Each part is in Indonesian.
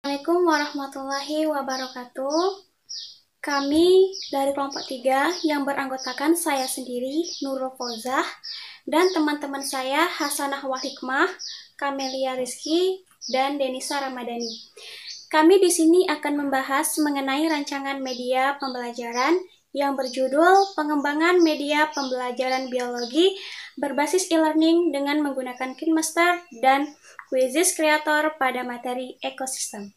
Assalamualaikum warahmatullahi wabarakatuh. Kami dari kelompok 3 yang beranggotakan saya sendiri, Nurul Fauzah, dan teman-teman saya Hasanah Wahikmah, Kamelia Rizky, dan Denisa Ramadhani. Kami di sini akan membahas mengenai rancangan media pembelajaran yang berjudul Pengembangan Media Pembelajaran Biologi berbasis e-learning dengan menggunakan KineMaster dan Quizzes Creator pada materi ekosistem.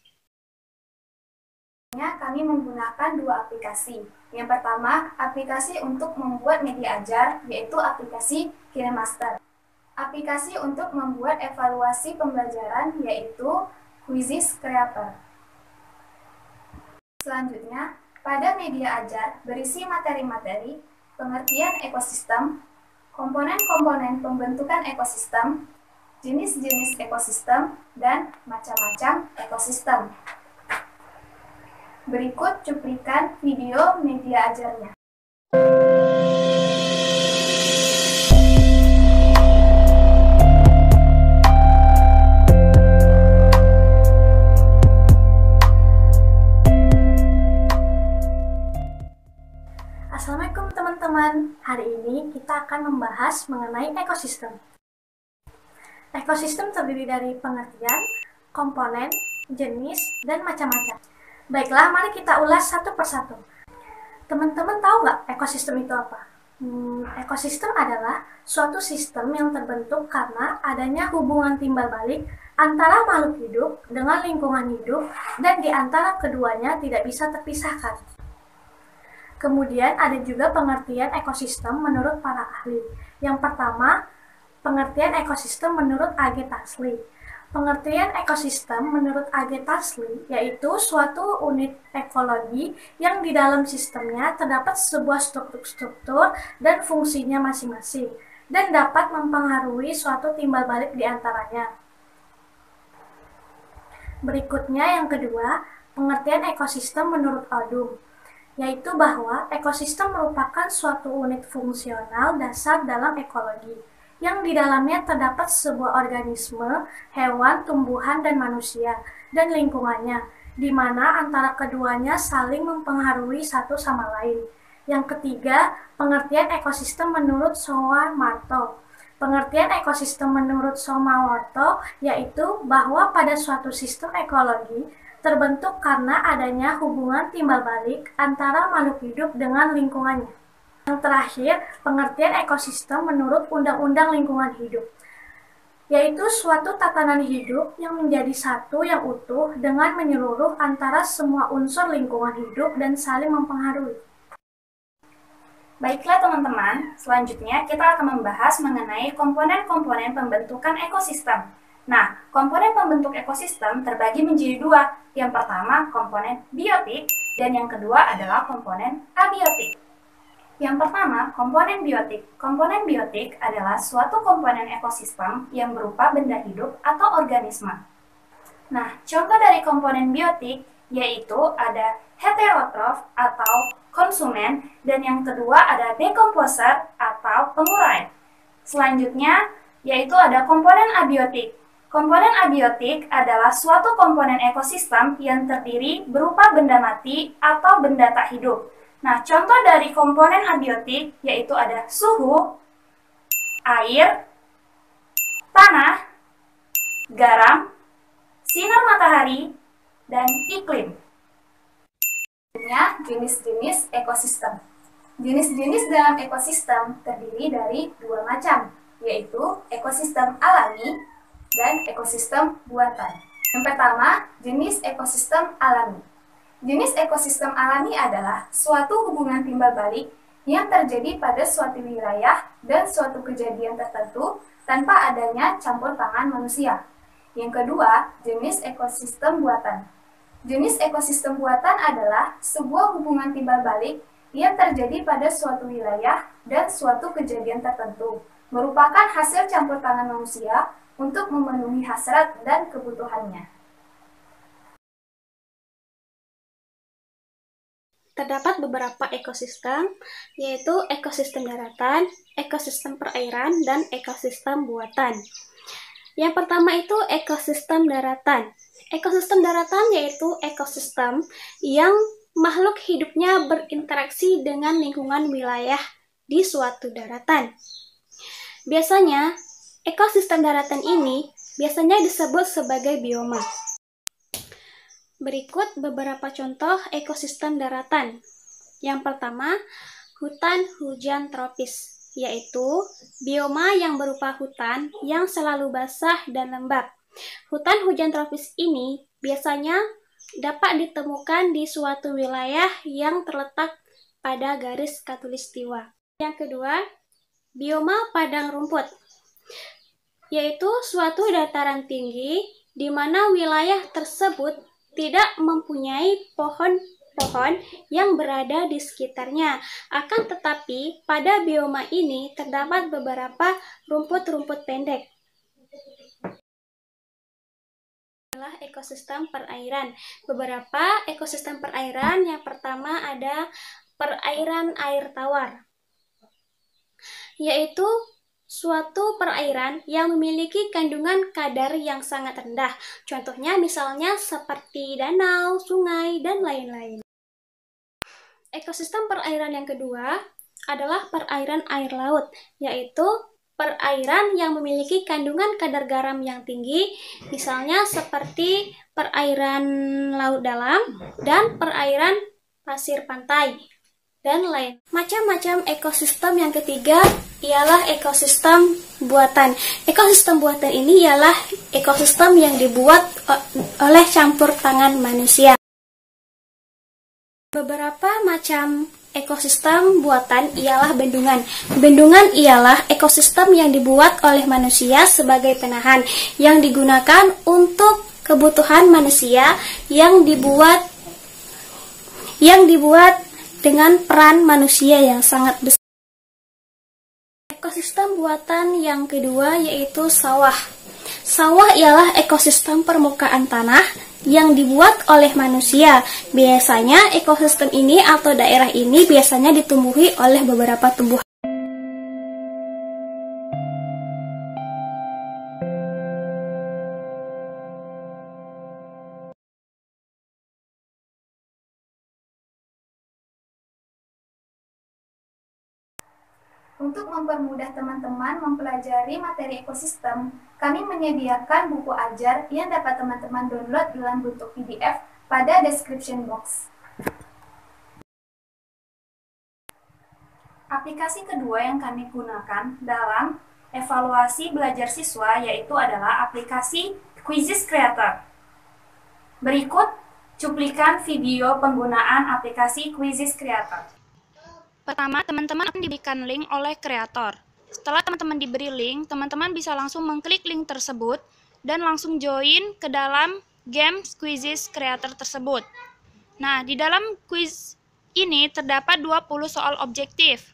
Kami menggunakan dua aplikasi. Yang pertama, aplikasi untuk membuat media ajar, yaitu aplikasi KineMaster. Aplikasi untuk membuat evaluasi pembelajaran, yaitu Quizzes Creator. Selanjutnya, pada media ajar berisi materi-materi, pengertian ekosistem, komponen-komponen pembentukan ekosistem, jenis-jenis ekosistem, dan macam-macam ekosistem. Berikut cuplikan video media ajarnya. Assalamualaikum teman-teman. Hari ini kita akan membahas mengenai ekosistem. Ekosistem terdiri dari pengertian, komponen, jenis, dan macam-macam. Baiklah, mari kita ulas satu persatu. Teman-teman tahu nggak ekosistem itu apa? Ekosistem adalah suatu sistem yang terbentuk karena adanya hubungan timbal balik antara makhluk hidup dengan lingkungan hidup dan di antara keduanya tidak bisa terpisahkan. Kemudian ada juga pengertian ekosistem menurut para ahli. Yang pertama, pengertian ekosistem menurut A.G. Tasli. Pengertian ekosistem menurut A.G. Tasli yaitu suatu unit ekologi yang di dalam sistemnya terdapat sebuah struktur dan fungsinya masing-masing dan dapat mempengaruhi suatu timbal balik di antaranya. Berikutnya yang kedua, pengertian ekosistem menurut Oldham, yaitu bahwa ekosistem merupakan suatu unit fungsional dasar dalam ekologi, yang di dalamnya terdapat sebuah organisme, hewan, tumbuhan, dan manusia, dan lingkungannya, di mana antara keduanya saling mempengaruhi satu sama lain. Yang ketiga, pengertian ekosistem menurut Soamarto. Pengertian ekosistem menurut Soamarto yaitu bahwa pada suatu sistem ekologi terbentuk karena adanya hubungan timbal balik antara makhluk hidup dengan lingkungannya. Yang terakhir, pengertian ekosistem menurut Undang-Undang Lingkungan Hidup, yaitu suatu tatanan hidup yang menjadi satu yang utuh dengan menyeluruh antara semua unsur lingkungan hidup dan saling mempengaruhi. Baiklah teman-teman, selanjutnya kita akan membahas mengenai komponen-komponen pembentukan ekosistem. Nah, komponen pembentuk ekosistem terbagi menjadi dua. Yang pertama, komponen biotik, dan yang kedua adalah komponen abiotik. Yang pertama, komponen biotik. Komponen biotik adalah suatu komponen ekosistem yang berupa benda hidup atau organisme. Nah, contoh dari komponen biotik yaitu ada heterotrof atau konsumen, dan yang kedua ada dekomposer atau pengurai. Selanjutnya, yaitu ada komponen abiotik. Komponen abiotik adalah suatu komponen ekosistem yang terdiri berupa benda mati atau benda tak hidup. Nah, contoh dari komponen abiotik yaitu ada suhu, air, tanah, garam, sinar matahari, dan iklim. Jenis-jenis ekosistem. Jenis-jenis dalam ekosistem terdiri dari dua macam, yaitu ekosistem alami dan ekosistem buatan. Yang pertama, jenis ekosistem alami. Jenis ekosistem alami adalah suatu hubungan timbal balik yang terjadi pada suatu wilayah dan suatu kejadian tertentu tanpa adanya campur tangan manusia. Yang kedua, jenis ekosistem buatan. Jenis ekosistem buatan adalah sebuah hubungan timbal balik yang terjadi pada suatu wilayah dan suatu kejadian tertentu, merupakan hasil campur tangan manusia untuk memenuhi hasrat dan kebutuhannya. terdapat beberapa ekosistem, yaitu ekosistem daratan, ekosistem perairan, dan ekosistem buatan. Yang pertama itu ekosistem daratan. Ekosistem daratan yaitu ekosistem yang makhluk hidupnya berinteraksi dengan lingkungan wilayah di suatu daratan. Biasanya, ekosistem daratan ini biasanya disebut sebagai bioma. Berikut beberapa contoh ekosistem daratan. Yang pertama, hutan hujan tropis, yaitu bioma yang berupa hutan yang selalu basah dan lembab. Hutan hujan tropis ini biasanya dapat ditemukan di suatu wilayah yang terletak pada garis khatulistiwa. Yang kedua, bioma padang rumput, yaitu suatu dataran tinggi di mana wilayah tersebut tidak mempunyai pohon-pohon yang berada di sekitarnya. Akan tetapi, pada bioma ini terdapat beberapa rumput-rumput pendek. Adalah ekosistem perairan. Beberapa ekosistem perairan, yang pertama ada perairan air tawar, yaitu suatu perairan yang memiliki kandungan kadar yang sangat rendah. Contohnya misalnya seperti danau, sungai, dan lain-lain. Ekosistem perairan yang kedua adalah perairan air laut, yaitu perairan yang memiliki kandungan kadar garam yang tinggi, misalnya seperti perairan laut dalam dan perairan pasir pantai, dan lain. Macam-macam ekosistem yang ketiga ialah ekosistem buatan. Ekosistem buatan ini ialah ekosistem yang dibuat oleh campur tangan manusia. Beberapa macam ekosistem buatan ialah bendungan. Bendungan ialah ekosistem yang dibuat oleh manusia sebagai penahan, yang digunakan untuk kebutuhan manusia, yang dibuat dengan peran manusia yang sangat besar. Ekosistem buatan yang kedua yaitu sawah. Sawah ialah ekosistem permukaan tanah yang dibuat oleh manusia. Biasanya ekosistem ini atau daerah ini biasanya ditumbuhi oleh beberapa tumbuhan. Untuk mempermudah teman-teman mempelajari materi ekosistem, kami menyediakan buku ajar yang dapat teman-teman download dalam bentuk PDF pada description box. Aplikasi kedua yang kami gunakan dalam evaluasi belajar siswa yaitu adalah aplikasi Quizzes Creator. Berikut cuplikan video penggunaan aplikasi Quizzes Creator. Pertama, teman-teman akan diberikan link oleh kreator. Setelah teman-teman diberi link, teman-teman bisa langsung mengklik link tersebut dan langsung join ke dalam game Quizzes Creator tersebut. Nah, di dalam quiz ini terdapat 20 soal objektif.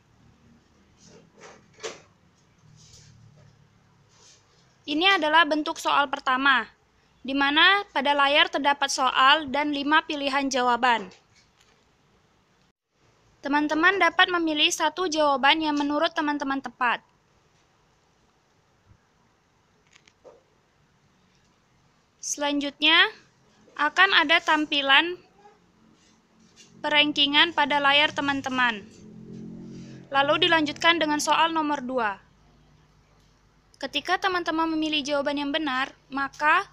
Ini adalah bentuk soal pertama, di mana pada layar terdapat soal dan 5 pilihan jawaban. Teman-teman dapat memilih satu jawaban yang menurut teman-teman tepat. Selanjutnya, akan ada tampilan perankingan pada layar teman-teman. Lalu dilanjutkan dengan soal nomor 2. Ketika teman-teman memilih jawaban yang benar, maka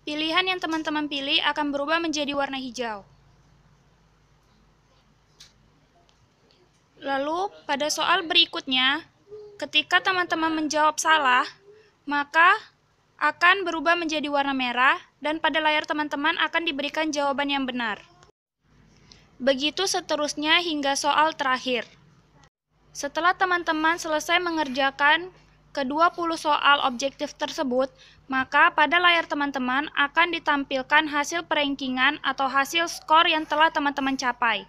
pilihan yang teman-teman pilih akan berubah menjadi warna hijau. Lalu, pada soal berikutnya, ketika teman-teman menjawab salah, maka akan berubah menjadi warna merah, dan pada layar teman-teman akan diberikan jawaban yang benar. Begitu seterusnya hingga soal terakhir. Setelah teman-teman selesai mengerjakan ke-20 soal objektif tersebut, maka pada layar teman-teman akan ditampilkan hasil perankingan atau hasil skor yang telah teman-teman capai.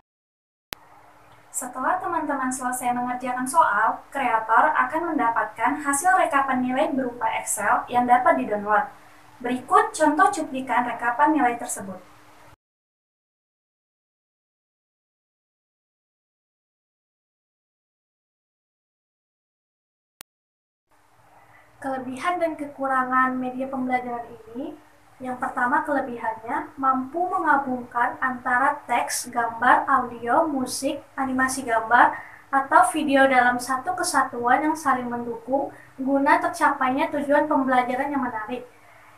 Setelah teman-teman selesai mengerjakan soal, kreator akan mendapatkan hasil rekapan nilai berupa Excel yang dapat di-download. Berikut contoh cuplikan rekapan nilai tersebut. Kelebihan dan kekurangan media pembelajaran ini, yang pertama kelebihannya mampu menggabungkan antara teks, gambar, audio, musik, animasi gambar, atau video dalam satu kesatuan yang saling mendukung guna tercapainya tujuan pembelajaran yang menarik.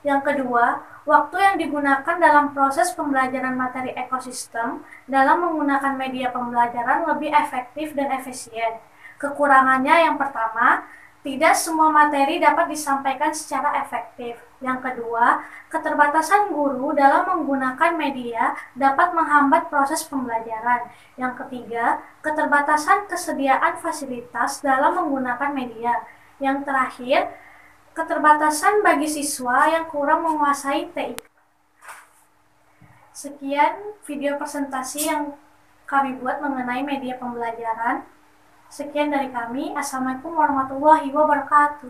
Yang kedua, waktu yang digunakan dalam proses pembelajaran materi ekosistem dalam menggunakan media pembelajaran lebih efektif dan efisien. Kekurangannya yang pertama, tidak semua materi dapat disampaikan secara efektif. Yang kedua, keterbatasan guru dalam menggunakan media dapat menghambat proses pembelajaran. Yang ketiga, keterbatasan kesediaan fasilitas dalam menggunakan media. Yang terakhir, keterbatasan bagi siswa yang kurang menguasai TIK. Sekian video presentasi yang kami buat mengenai media pembelajaran. Sekian dari kami. Assalamualaikum warahmatullahi wabarakatuh.